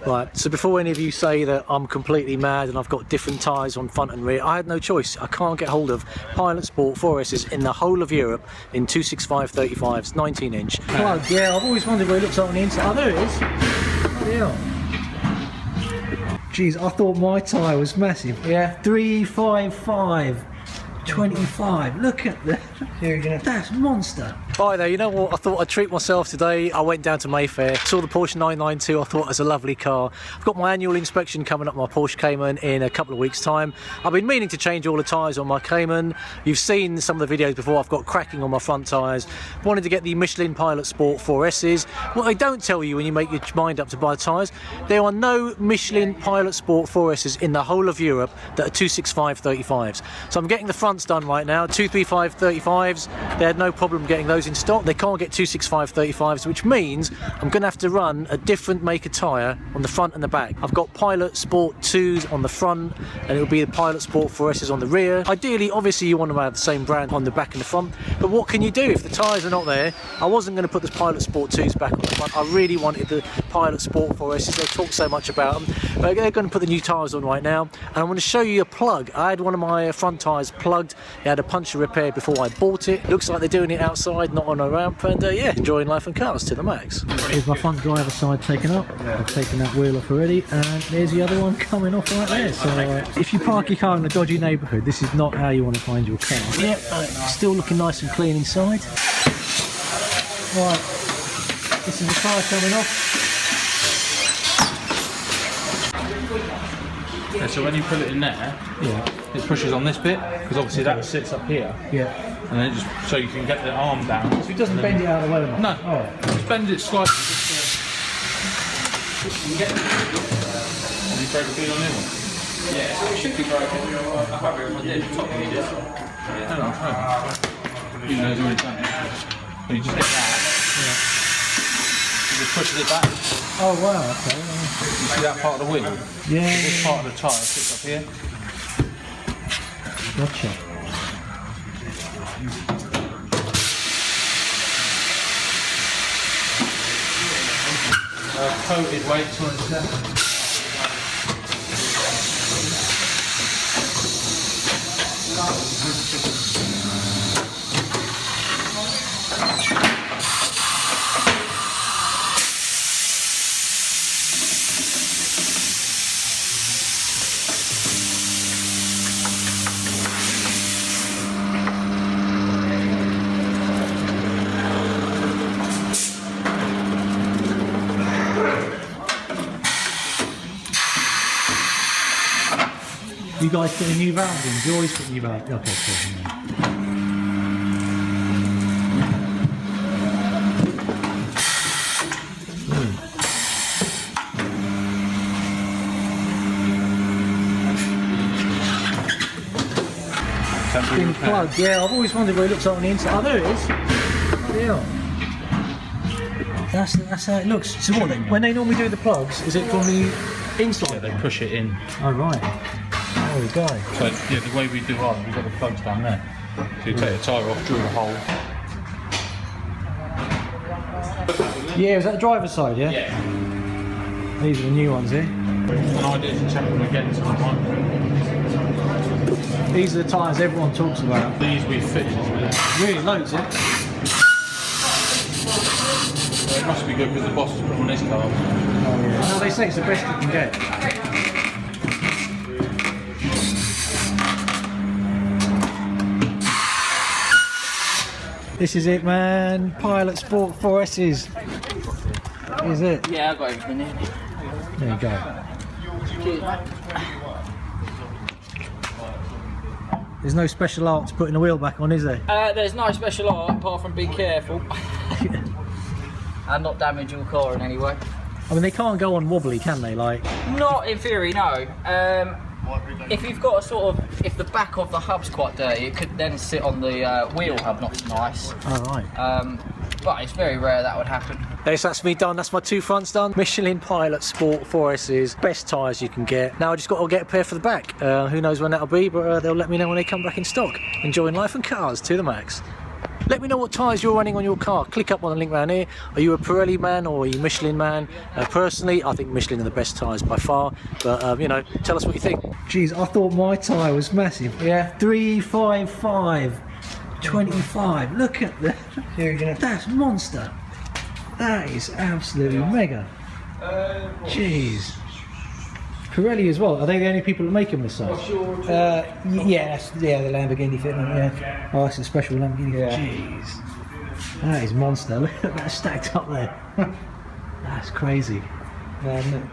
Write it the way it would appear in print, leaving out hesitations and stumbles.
Right, so before any of you say that I'm completely mad and I've got different tyres on front and rear, I had no choice. I can't get hold of Pilot Sport 4Ss in the whole of Europe in 265/35s, 19 inch. Plug, yeah, I've always wondered what it looks like on the inside. Oh, there it is. Oh, yeah. Jeez, I thought my tyre was massive. Yeah. 355. 25. Look at that. That's monster. Hi there, you know what? I thought I'd treat myself today. I went down to Mayfair, saw the Porsche 992. I thought it was a lovely car. I've got my annual inspection coming up, my Porsche Cayman, in a couple of weeks' time. I've been meaning to change all the tyres on my Cayman. You've seen some of the videos before. I've got cracking on my front tyres. Wanted to get the Michelin Pilot Sport 4Ss. What they don't tell you when you make your mind up to buy tyres, there are no Michelin Pilot Sport 4Ss in the whole of Europe that are 265/35s. So I'm getting the fronts done right now, 235/35s. They had no problem getting those in stock. They can't get 265/35s, which means I'm going to have to run a different make of tyre on the front and the back. I've got Pilot Sport 2s on the front, and it'll be the Pilot Sport 4Ss on the rear. Ideally, obviously, you want to have the same brand on the back and the front, but what can you do if the tyres are not there? I wasn't going to put the Pilot Sport 2s back on the front. I really wanted the Pilot Sport 4Ss. They talk so much about them. But they're going to put the new tyres on right now, and I'm going to show you a plug. I had one of my front tyres plugged. It had a puncture repair before I bought it. Looks like they're doing it outside, not on a ramp, and yeah, enjoying life and cars to the max. Here's my front driver's side taken up. I've taken that wheel off already, and there's the other one coming off right there. So if you park your car in a dodgy neighbourhood, this is not how you want to find your car. Yep, still looking nice and clean inside. Right, this is the tyre coming off. Yeah, so when you put it in there, it pushes on this bit, because obviously that sits up here. Yeah. And then it just, so you can get the arm down. So it doesn't bend it out of the way enough? No. Oh. Just bend it slightly. Have you broke the wheel on this one? Yeah, so it should be broken. I can't remember what I did. Top of it is. No, no, you know it's already done it. When you just hit that, it just pushes it back. Oh wow, okay. You see that part of the wheel? Yeah. So this part of the tyre sits up here. Gotcha. Coated weights on that. You guys put a new valve in? You always put new valve. Okay, cool. Been plugged, yeah. I've always wondered what it looks like on the inside. Oh, there it is. Yeah. That's how it looks. So what? When they normally do the plugs, is it from the inside? Yeah, they push it in. Oh right. There we go. So yeah, the way we do ours, we've got the plugs down there. So you take the tyre off, drill a hole. Yeah, is that the driver's side? Yeah. Yeah. These are the new ones here. An idea to check them again to the one. These are the tyres everyone talks about. These we fitted as well. Really, loads, yeah? So it must be good because the boss has put them on his car. Oh yeah. No, they say it's the best you can get. This is it, man. Pilot Sport 4Ss. Is it? Yeah, I got everything in. There you go. Cheers, mate. There's no special art to putting the wheel back on, is there? There's no special art apart from be careful and not damage your car in any way. I mean, they can't go on wobbly, can they? Like, Not in theory, no. If you've got a sort of, if the back of the hub's quite dirty, it could then sit on the wheel hub, not so nice. oh right. But it's very rare that would happen. Yes, that's me done. That's my two fronts done. Michelin Pilot Sport 4Ss, best tyres you can get. Now I just got to get a pair for the back. Who knows when that'll be, but they'll let me know when they come back in stock. Enjoying life and cars to the max. Let me know what tyres you're running on your car. Click up on the link around here. Are you a Pirelli man or are you a Michelin man? Personally, I think Michelin are the best tyres by far, but you know, tell us what you think. Jeez, I thought my tyre was massive. Yeah, 355, 25. Look at that. That's monster. That is absolutely mega. Jeez. Pirelli as well. Are they the only people that make them this size? Yeah, the Lamborghini fitment, yeah. Oh, it's a special Lamborghini. Yeah. Jeez. That is monster. Look at that stacked up there. That's crazy. Isn't it?